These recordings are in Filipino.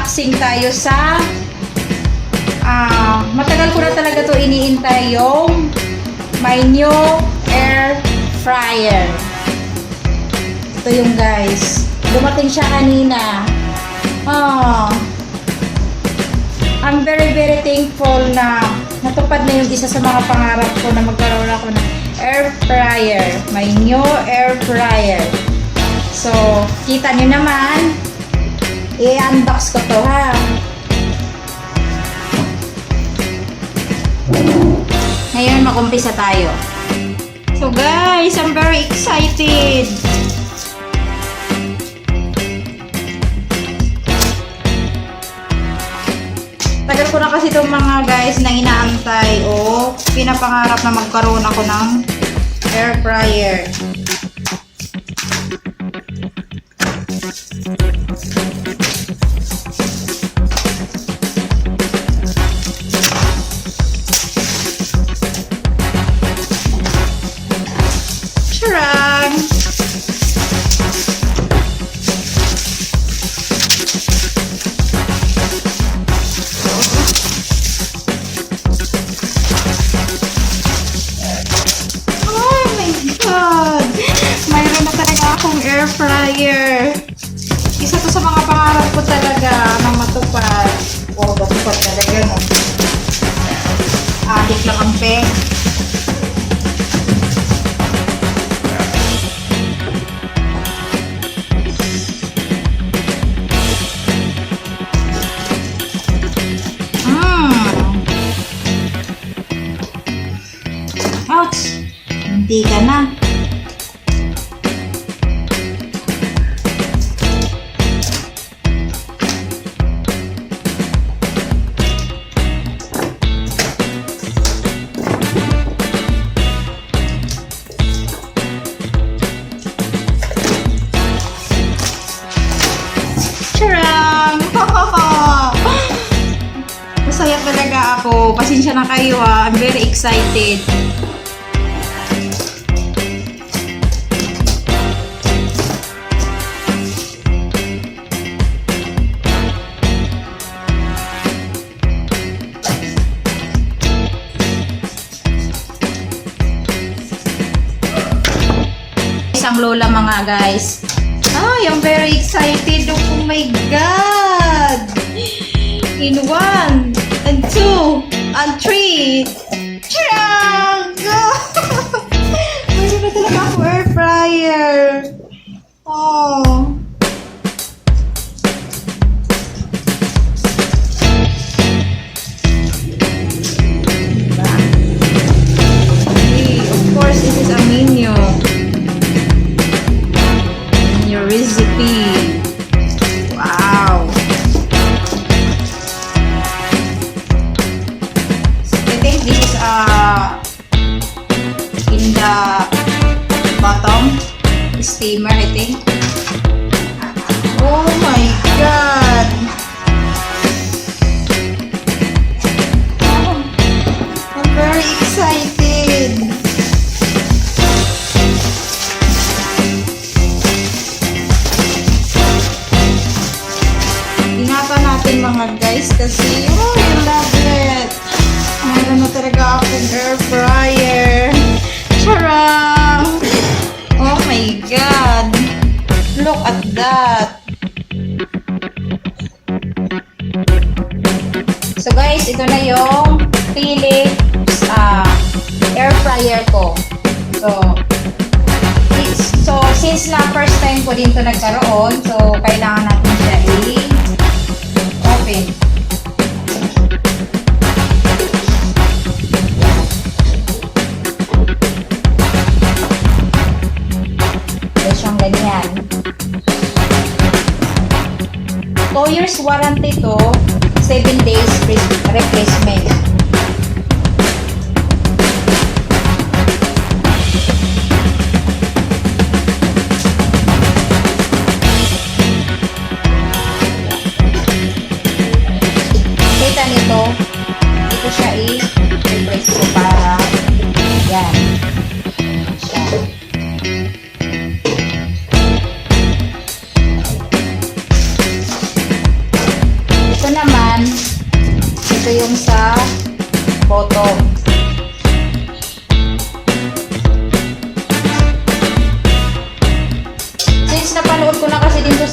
unboxing tayo sa matagal ko na talaga to iniintay, yung my new air fryer. Ito yung guys, dumating siya kanina. I'm very thankful na natupad na yung isa sa mga pangarap ko na magkaroon ako ng air fryer, my new air fryer. So kita nyo naman, i-unbox ko to ha. Ngayon mag-umpisa tayo. So guys, I'm very excited. Tagal ko na kasi itong mga guys na inaantay o pinapangarap na magkaroon ako ng air fryer. Charang! Air fryer. Isa to sa mga pangarap ko talaga na matupad. Matupad talaga, no? Adik lang ang peng. Ouch! Hindi ka na. Masaya talaga ako. Pasensya na kayo ha. I'm very excited. Isang lola mga guys. I'm very excited. Oh my God! In 1 and 2 and 3. Charang! Mayroon na talaga ako air fryer. Of course, this is a menu recipe. Wow. I think this is in the bottom steamer, I think. Oh my God. I'm very excited. Mga guys kasi I love it. Mayroon na talaga akong air fryer. Charang! Oh my God, look at that. So guys, ito na yung Phillips air fryer ko. So since na first time ko din to nagkaroon, so kailangan natin siya open. So, siyang ganyan. 2 years warranty to, 7 days replacement. Ito siya i-press ko para yan siya.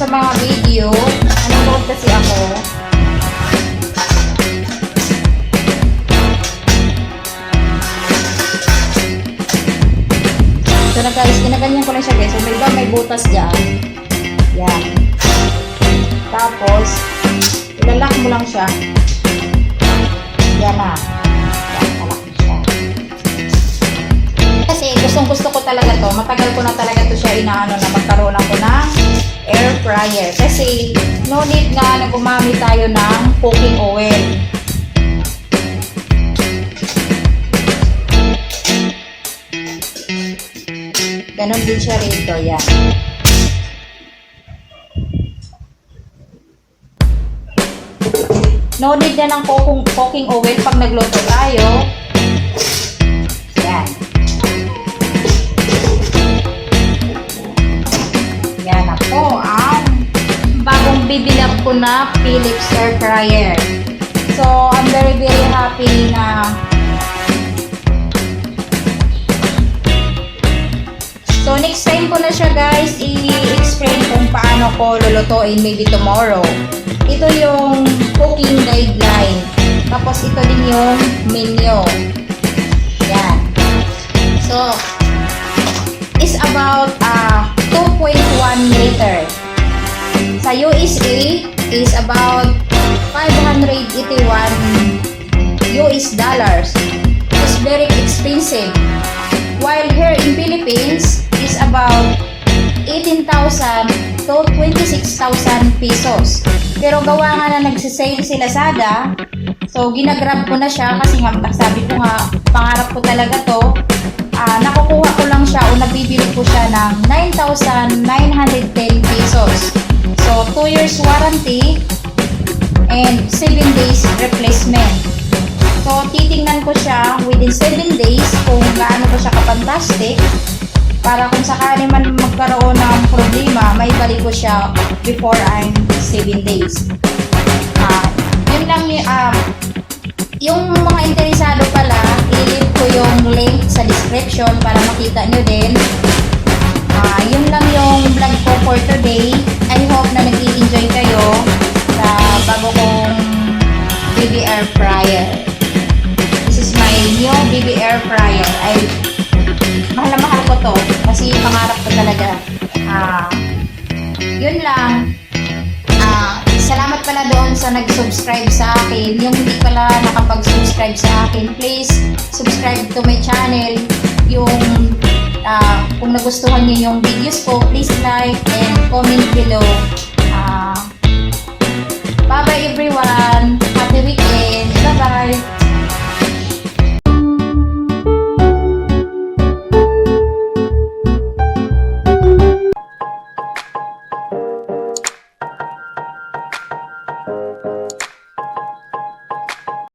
sa mga video. Nanonood kasi ako. So na guys, ginaganyan ko lang siya guys. So may iba may butas dyan. Yan. Tapos, ilalak mo lang siya. Yan na. Yan, kalak mo siya. Kasi gustong gusto ko talaga to. Matagal ko na talaga to siya inaano na magkaroon ako ng air fryer. Kasi no need nga na gumamit tayo ng cooking oil. Ganon din siya rito. Yan. No need na ng cooking oil pag nagluto tayo. Yan. Yan ako ang bagong bibilap ko na Phillips air fryer. So, I'm very happy na so, next time ko na siya guys i-explain kung paano ko lulutuin maybe tomorrow. Ito yung cooking guideline. Tapos ito din yung menu. Yan. So, it's about 2.1 liter. Sa USA is about 581 US dollars. It's very expensive. While here in Philippines is about 18,000 to 26,000 pesos. Pero gawa nga na nagsisale si Lazada, so ginagrab ko na siya kasi nga sabi ko nga pangarap ko talaga to. Nakukuha ko lang siya o nabibili ko siya ng 9,910 pesos. So 2 years warranty and 7 days replacement. So titingnan ko siya within 7 days kung gaano ko siya kapantastic. Para kung sakali man magkaroon ng problema, may balik ko siya before I'm 7 days. Yun lang yung mga interesado pala, i-leave ko yung link sa description para makita nyo din. Yun lang yung vlog ko for today. I hope na nag-i-enjoy kayo sa bago kong baby air fryer. This is my new baby air fryer. Mahal na mahal ko to kasi pangarap ko talaga. Yun lang. Salamat pala doon sa nag-subscribe sa akin. Yung hindi pala nakapag-subscribe sa akin, please subscribe to my channel. Yung kung nagustuhan niyo yung videos ko, please like and comment below. Bye bye everyone.